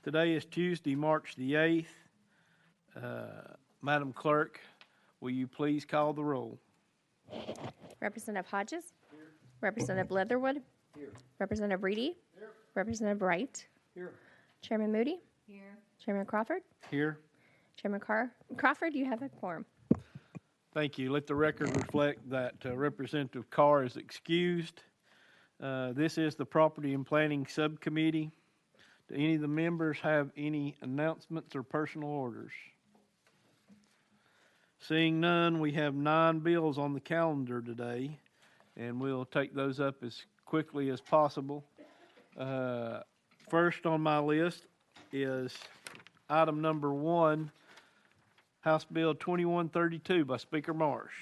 Today is Tuesday, March the 8th. Madam Clerk, will you please call the roll? Representative Hodges? Here. Representative Leatherwood? Here. Representative Reedy? Here. Representative Wright? Here. Chairman Moody? Here. Chairman Crawford? Here. Chairman Crawford, you have a quorum. Thank you. Let the record reflect that Representative Carr is excused. This is the Property and Planning Subcommittee. Do any of the members have any announcements or personal orders? Seeing none, we have 9 bills on the calendar today, and we'll take those up as quickly as possible. First on my list is item number 1, House Bill 2132 by Speaker Marsh.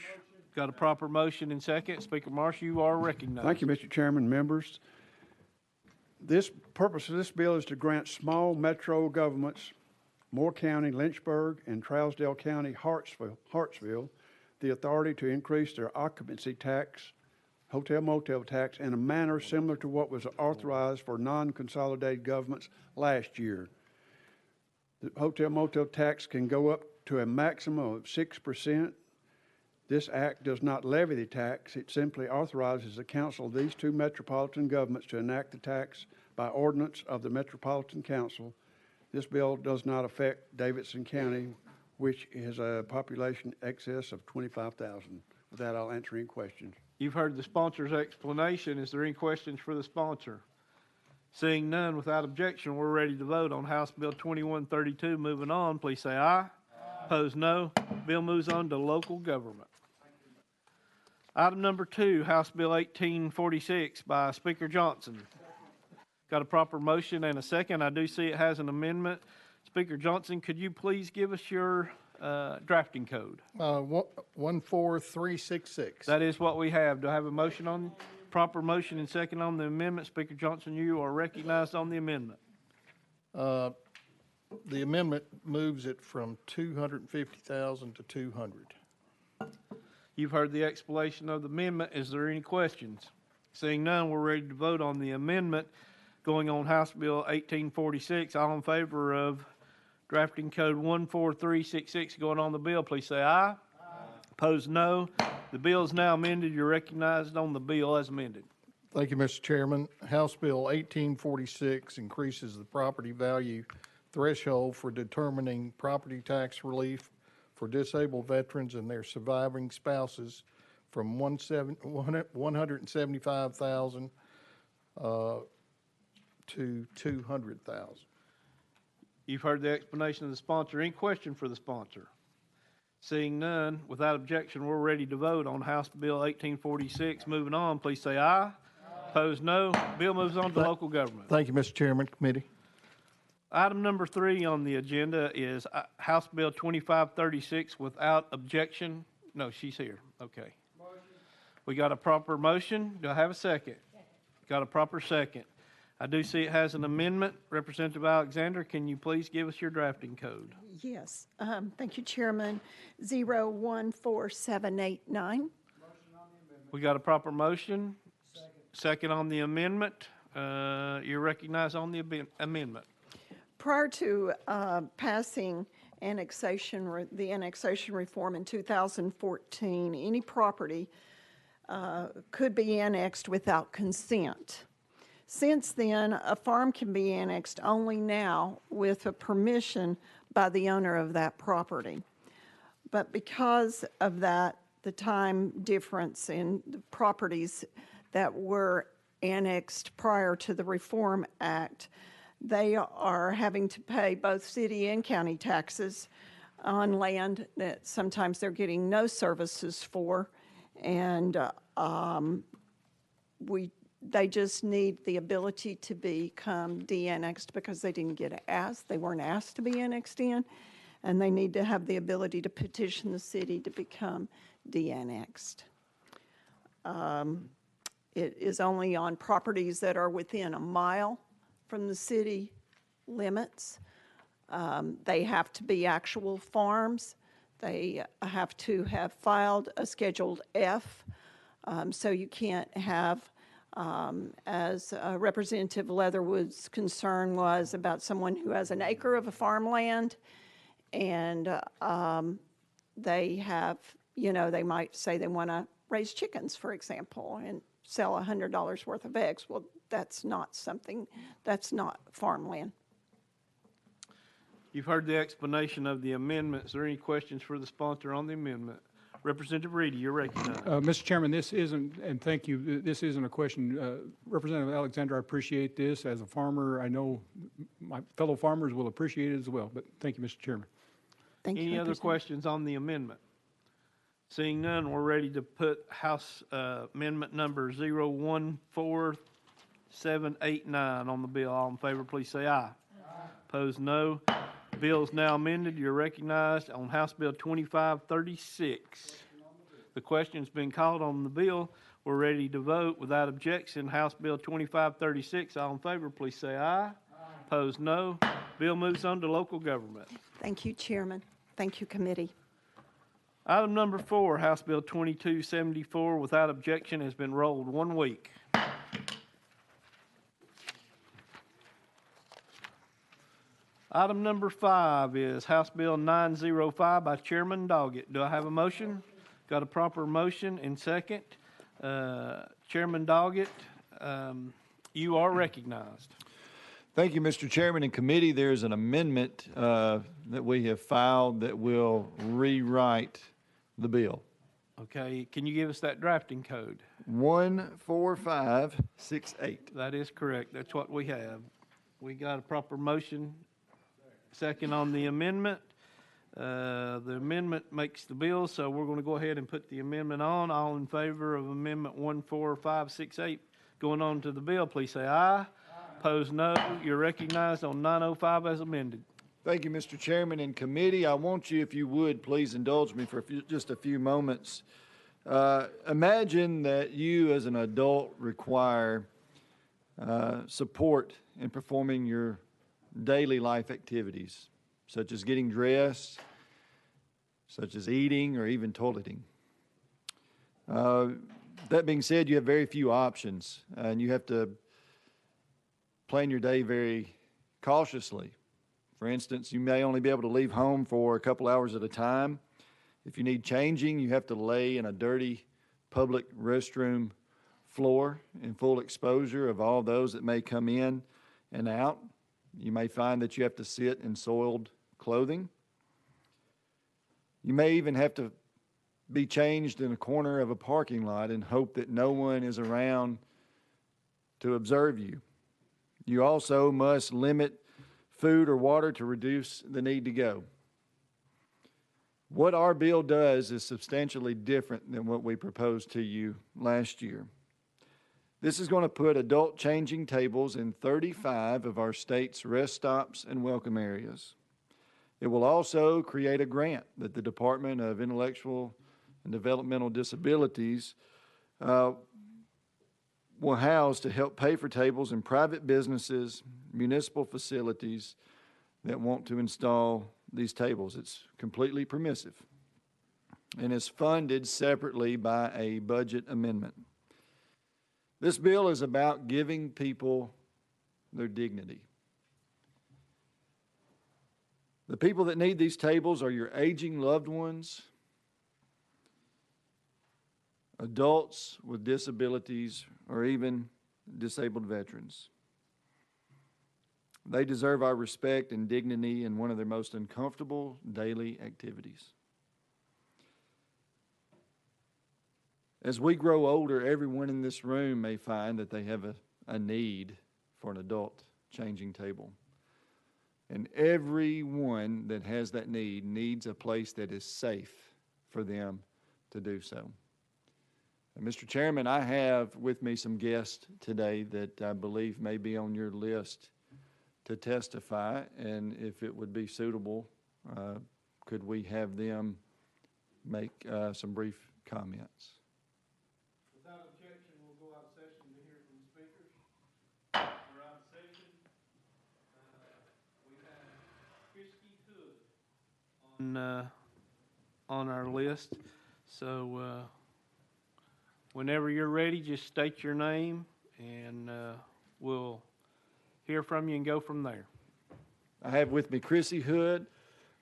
Got a proper motion and second. Speaker Marsh, you are recognized. Thank you, Mr. Chairman, members. This purpose of this bill is to grant small metro governments, Moore County, Lynchburg, and Trousdale County, Hartsville, the authority to increase their occupancy tax, hotel motel tax, in a manner similar to what was authorized for non-consolidated governments last year. The hotel motel tax can go up to a maximum of 6%. This act does not levy the tax. It simply authorizes the council of these 2 metropolitan governments to enact the tax by ordinance of the Metropolitan Council. This bill does not affect Davidson County, which has a population excess of 25,000. With that, I'll answer any questions. You've heard the sponsor's explanation. Is there any questions for the sponsor? Seeing none, without objection, we're ready to vote on House Bill 2132. Moving on, please say aye. Opposed, no. Bill moves on to local government. Item number 2, House Bill 1846 by Speaker Johnson. Got a proper motion and a second. I do see it has an amendment. Speaker Johnson, could you please give us your drafting code? 14366. That is what we have. Do I have a motion on proper motion and second on the amendment? Speaker Johnson, you are recognized on the amendment. The amendment moves it from 250,000 to 200. You've heard the explanation of the amendment. Is there any questions? Seeing none, we're ready to vote on the amendment going on House Bill 1846. All in favor of drafting code 14366 going on the bill, please say aye. Aye. Opposed, no. The bill is now amended. You're recognized on the bill as amended. Thank you, Mr. Chairman. House Bill 1846 increases the property value threshold for determining property tax relief for disabled veterans and their surviving spouses from $175,000 to $200,000. You've heard the explanation of the sponsor. Any question for the sponsor? Seeing none, without objection, we're ready to vote on House Bill 1846. Moving on, please say aye. Aye. Opposed, no. Bill moves on to local government. Thank you, Mr. Chairman. Committee. Item number 3 on the agenda is House Bill 2536 without objection. No, she's here. Okay. We got a proper motion. Do I have a second? Got a proper second. I do see it has an amendment. Representative Alexander, can you please give us your drafting code? Yes. Thank you, Chairman. 014789. We got a proper motion. Second on the amendment. You're recognized on the amendment. Prior to passing the annexation reform in 2014, any property could be annexed without consent. Since then, a farm can be annexed only now with a permission by the owner of that property. But because of that, the time difference in the properties that were annexed prior to the Reform Act, they are having to pay both city and county taxes on land that sometimes they're getting no services for, and they just need the ability to become de-annexed because they didn't get asked. They weren't asked to be annexed in, and they need to have the ability to petition the city to become de-annexed. It is only on properties that are within a mile from the city limits. They have to be actual farms. They have to have filed a Scheduled F, so you can't have As Representative Leatherwood's concern was about someone who has an acre of a farmland, and they have, they might say they want to raise chickens, for example, and sell $100 worth of eggs. Well, that's not farmland. You've heard the explanation of the amendment. Is there any questions for the sponsor on the amendment? Representative Reedy, you're recognized. Mr. Chairman, this isn't, and thank you, this isn't a question. Representative Alexander, I appreciate this. As a farmer, I know my fellow farmers will appreciate it as well, but thank you, Mr. Chairman. Thank you, Any other Representative. questions on the amendment? Seeing none, we're ready to put House Amendment number 014789 on the bill. All in favor, please say aye. Opposed, no. Bill is now amended. You're recognized on House Bill 2536. The question's been called on the bill. We're ready to vote without objection. House Bill 2536. All in favor, please say aye. Opposed, no. Bill moves on to local government. Thank you, Chairman. Thank you, Committee. Item number 4, House Bill 2274, without objection, has been rolled 1 week. Item number 5 is House Bill 905 by Chairman Doggett. Do I have a motion? Got a proper motion and second. Chairman Doggett, you are recognized. Thank you, Mr. Chairman and committee. There's an amendment that we have filed that will rewrite the bill. Okay, can you give us that drafting code? 14568. That is correct. That's what we have. We got a proper motion. Second on the amendment. The amendment makes the bill, so we're going to go ahead and put the amendment on. All in favor of Amendment 14568 going on to the bill, please say aye. Opposed, no. You're recognized on 905 as amended. Thank you, Mr. Chairman and committee. I want you, if you would, please indulge me for just a few moments. Imagine that you as an adult require support in performing your daily life activities, such as getting dressed, such as eating, or even toileting. That being said, you have very few options, and you have to plan your day very cautiously. For instance, you may only be able to leave home for a couple hours at a time. If you need changing, you have to lay in a dirty public restroom floor in full exposure of all those that may come in and out. You may find that you have to sit in soiled clothing. You may even have to be changed in a corner of a parking lot and hope that no one is around to observe you. You also must limit food or water to reduce the need to go. What our bill does is substantially different than what we proposed to you last year. This is going to put adult changing tables in 35 of our state's rest stops and welcome areas. It will also create a grant that the Department of Intellectual and Developmental Disabilities will house to help pay for tables in private businesses, municipal facilities that want to install these tables. It's completely permissive and is funded separately by a budget amendment. This bill is about giving people their dignity. The people that need these tables are your aging loved ones, adults with disabilities, or even disabled veterans. They deserve our respect and dignity in one of their most uncomfortable daily activities. As we grow older, everyone in this room may find that they have a need for an adult changing table. And everyone that has that need needs a place that is safe for them to do so. And Mr. Chairman, I have with me some guests today that I believe may be on your list to testify, and if it would be suitable, could we have them make some brief comments? Without objection, we'll go out of session to hear from the speakers. We're out of session. We have Christy Hood on our list. So whenever you're ready, just state your name and we'll hear from you and go from there. I have with me Chrissy Hood,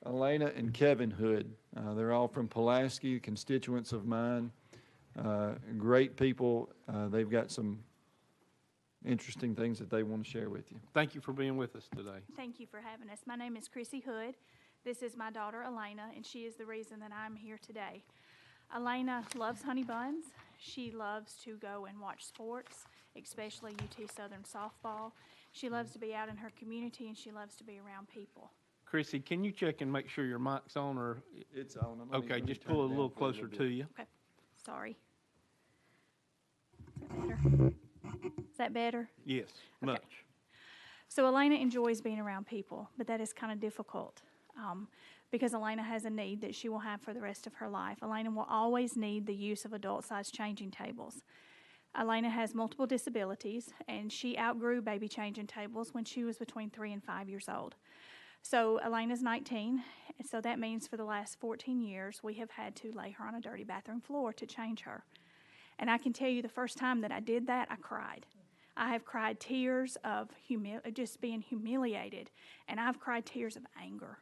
Elena, and Kevin Hood. They're all from Pulaski, constituents of mine. Great people. They've got some interesting things that they want to share with you. Thank you for being with us today. Thank you for having us. My name is Chrissy Hood. This is my daughter, Elena, and she is the reason that I'm here today. Elena loves honey buns. She loves to go and watch sports, especially UT Southern softball. She loves to be out in her community, and she loves to be around people. Chrissy, can you check and make sure your mic's on, or, It's on. okay, just pull it a little closer to you. Okay, sorry. Is that better? Is that better? Yes, Okay. much. So Elena enjoys being around people, but that is kind of difficult because Elena has a need that she will have for the rest of her life. Elena will always need the use of adult-sized changing tables. Elena has multiple disabilities, and she outgrew baby changing tables when she was between 3 and 5 years old. So Elena's 19, and so that means for the last 14 years, we have had to lay her on a dirty bathroom floor to change her. And I can tell you the first time that I did that, I cried. I have cried tears of just being humiliated, and I've cried tears of anger.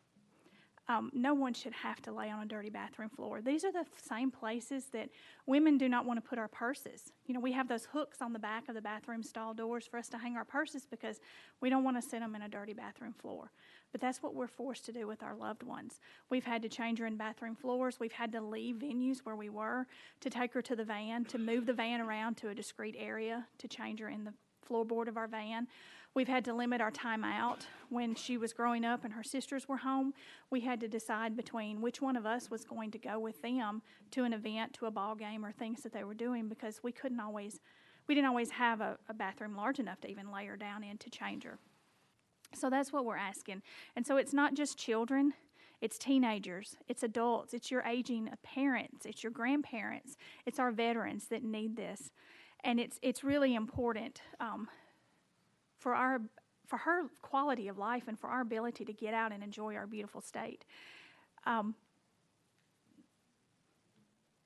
No one should have to lay on a dirty bathroom floor. These are the same places that women do not want to put our purses. You know, we have those hooks on the back of the bathroom stall doors for us to hang our purses because we don't want to sit them in a dirty bathroom floor. But that's what we're forced to do with our loved ones. We've had to change her in bathroom floors. We've had to leave venues where we were to take her to the van, to move the van around to a discrete area, to change her in the floorboard of our van. We've had to limit our time out. When she was growing up and her sisters were home, we had to decide between which one of us was going to go with them to an event, to a ball game, or things that they were doing because we didn't always have a bathroom large enough to even lay her down in to change her. So that's what we're asking. And so it's not just children, it's teenagers, it's adults, it's your aging parents, it's your grandparents, it's our veterans that need this. And it's really important for her quality of life and for our ability to get out and enjoy our beautiful state.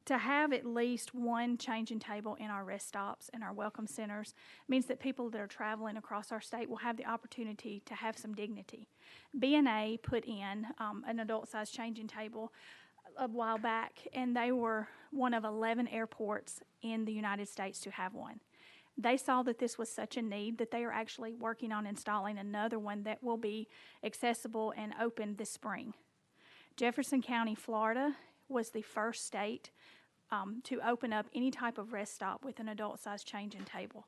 To have at least one changing table in our rest stops and our welcome centers means that people that are traveling across our state will have the opportunity to have some dignity. B&A put in an adult-sized changing table a while back, and they were one of 11 airports in the United States to have one. They saw that this was such a need that they are actually working on installing another one that will be accessible and open this spring. Jefferson County, Florida, was the first state to open up any type of rest stop with an adult-sized changing table.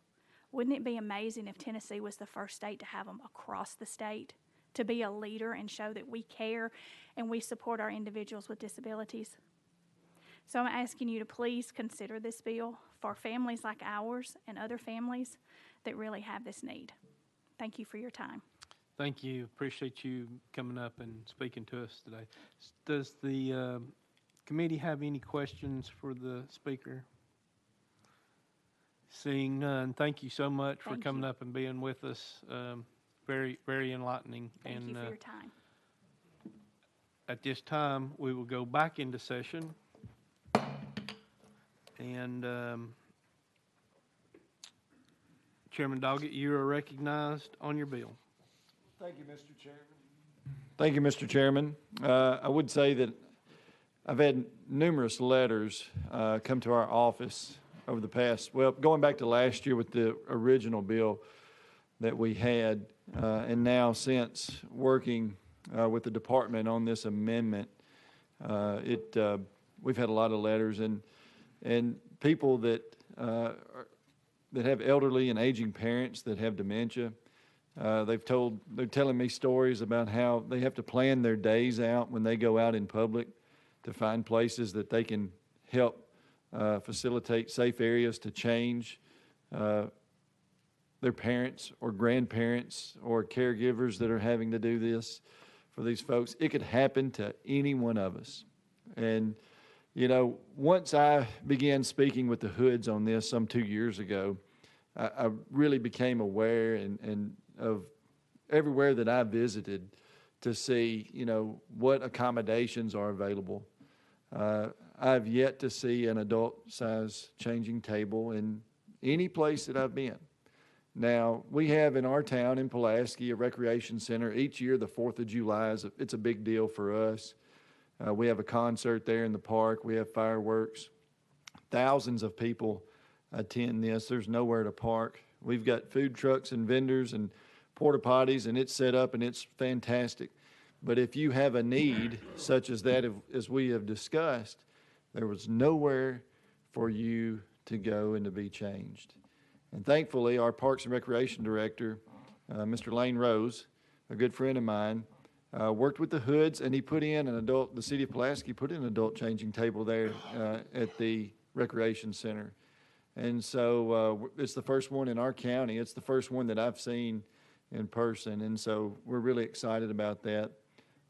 Wouldn't it be amazing if Tennessee was the first state to have them across the state, to be a leader and show that we care and we support our individuals with disabilities? So I'm asking you to please consider this bill for families like ours and other families that really have this need. Thank you for your time. Thank you. Appreciate you coming up and speaking to us today. Does the committee have any questions for the speaker? Seeing none, thank you so much for Thank coming you. up and being with us. Very, very enlightening. Thank you for your time. At this time, we will go back into session. And Chairman Doggett, you are recognized on your bill. Thank you, Mr. Chairman. Thank you, Mr. Chairman. I would say that I've had numerous letters come to our office over the past, well, going back to last year with the original bill that we had, and now since working with the department on this amendment, we've had a lot of letters and people that have elderly and aging parents that have dementia. They're telling me stories about how they have to plan their days out when they go out in public to find places that they can help facilitate safe areas to change their parents or grandparents or caregivers that are having to do this for these folks. It could happen to any one of us. And, you know, once I began speaking with the Hoods on this some 2 years ago, I really became aware and of everywhere that I visited to see, you know, what accommodations are available. I've yet to see an adult-size changing table in any place that I've been. Now, we have in our town in Pulaski a recreation center. Each year, the 4th of July, it's a big deal for us. We have a concert there in the park. We have fireworks. Thousands of people attend this. There's nowhere to park. We've got food trucks and vendors and porta potties, and it's set up and it's fantastic. But if you have a need such as that, as we have discussed, there was nowhere for you to go and to be changed. And thankfully, our Parks and Recreation Director, Mr. Lane Rose, a good friend of mine, worked with the Hoods, and he put in the city of Pulaski put in an adult changing table there at the Recreation Center. And so it's the first one in our county. It's the first one that I've seen in person, and so we're really excited about that.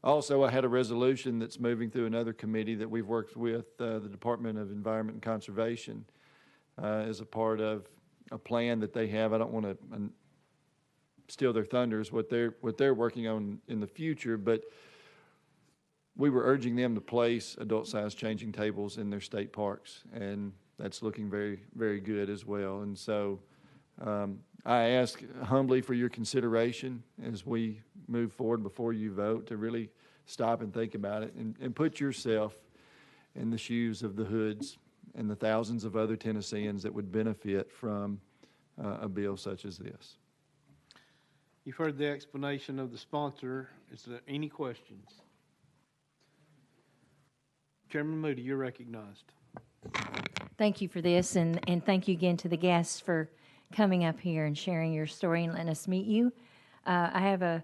Also, I had a resolution that's moving through another committee that we've worked with the Department of Environment and Conservation as a part of a plan that they have. I don't want to steal their thunders, what they're working on in the future, but we were urging them to place adult-sized changing tables in their state parks, and that's looking very, very good as well. And so I ask humbly for your consideration as we move forward before you vote to really stop and think about it and put yourself in the shoes of the Hoods and the thousands of other Tennesseans that would benefit from a bill such as this. You've heard the explanation of the sponsor. Is there any questions? Chairman Moody, you're recognized. Thank you for this, and thank you again to the guests for coming up here and sharing your story and letting us meet you. I have an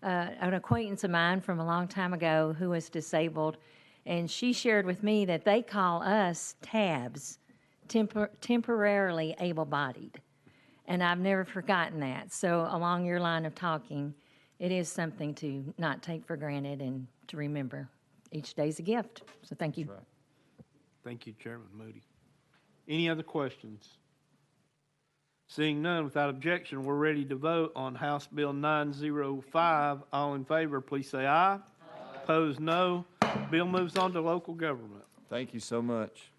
acquaintance of mine from a long time ago who was disabled, and she shared with me that they call us TABs, temporarily able-bodied. And I've never forgotten that. So along your line of talking, it is something to not take for granted and to remember. Each day's a gift. So thank you. That's right. Thank you, Chairman Moody. Any other questions? Seeing none, without objection, we're ready to vote on House Bill 905. All in favor, please say aye. Aye. Opposed, no. Bill moves on to local government. Thank you so much.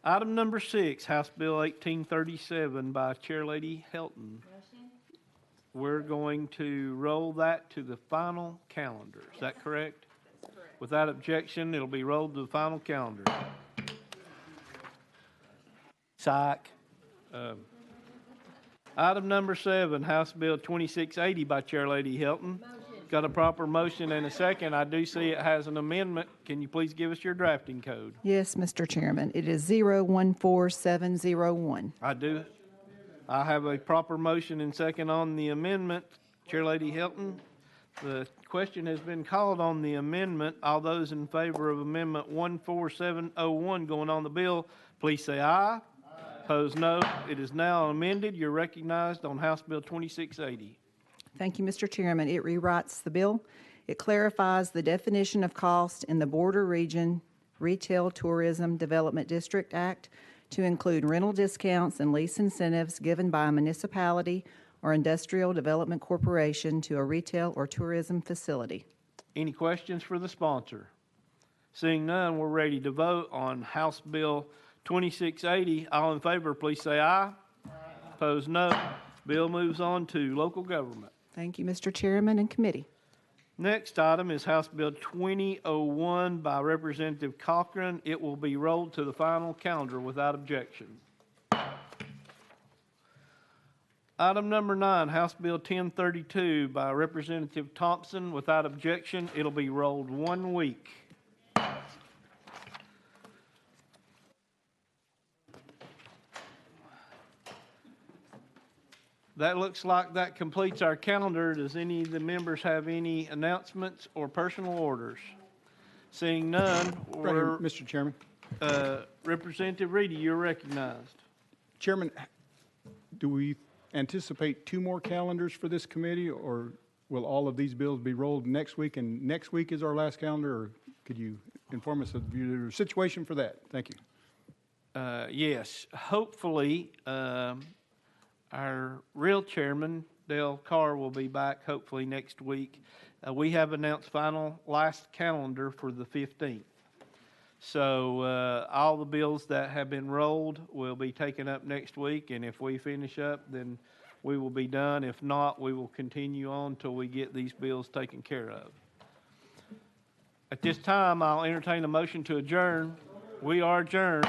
Item number 6, House Bill 1837 by Chairlady Helton. We're going to roll that to the final calendar. Is that correct? That's correct. Without objection, it'll be rolled to the final calendar. Psych. Item number 7, House Bill 2680 by Chairlady Helton. Got a proper motion and a second. I do see it has an amendment. Can you please give us your drafting code? Yes, Mr. Chairman. It is 014701. I do. I have a proper motion and second on the amendment. Chairlady Helton, the question has been called on the amendment. All those in favor of Amendment 14701 going on the bill, please say aye. Aye. Opposed, no. It is now amended. You're recognized on House Bill 2680. Thank you, Mr. Chairman. It rewrites the bill. It clarifies the definition of cost in the Border Region Retail Tourism Development District Act to include rental discounts and lease incentives given by a municipality or industrial development corporation to a retail or tourism facility. Any questions for the sponsor? Seeing none, we're ready to vote on House Bill 2680. All in favor, please say aye. Aye. Opposed, no. Bill moves on to local government. Thank you, Mr. Chairman and committee. Next item is House Bill 2001 by Representative Cochran. It will be rolled to the final calendar without objection. Item number 9, House Bill 1032 by Representative Thompson. Without objection, it'll be rolled 1 week. That looks like that completes our calendar. Does any of the members have any announcements or personal orders? Seeing none, Right here, Mr. Chairman. Representative Reedy, you're recognized. Chairman, do we anticipate 2 more calendars for this committee, or will all of these bills be rolled next week, and next week is our last calendar, or could you inform us of your situation for that? Thank you. Yes, hopefully, our real chairman, Dale Carr, will be back hopefully next week. We have announced final last calendar for the 15th. So, all the bills that have been rolled will be taken up next week, and if we finish up, then we will be done. If not, we will continue on till we get these bills taken care of. At this time, I'll entertain a motion to adjourn. We are adjourned.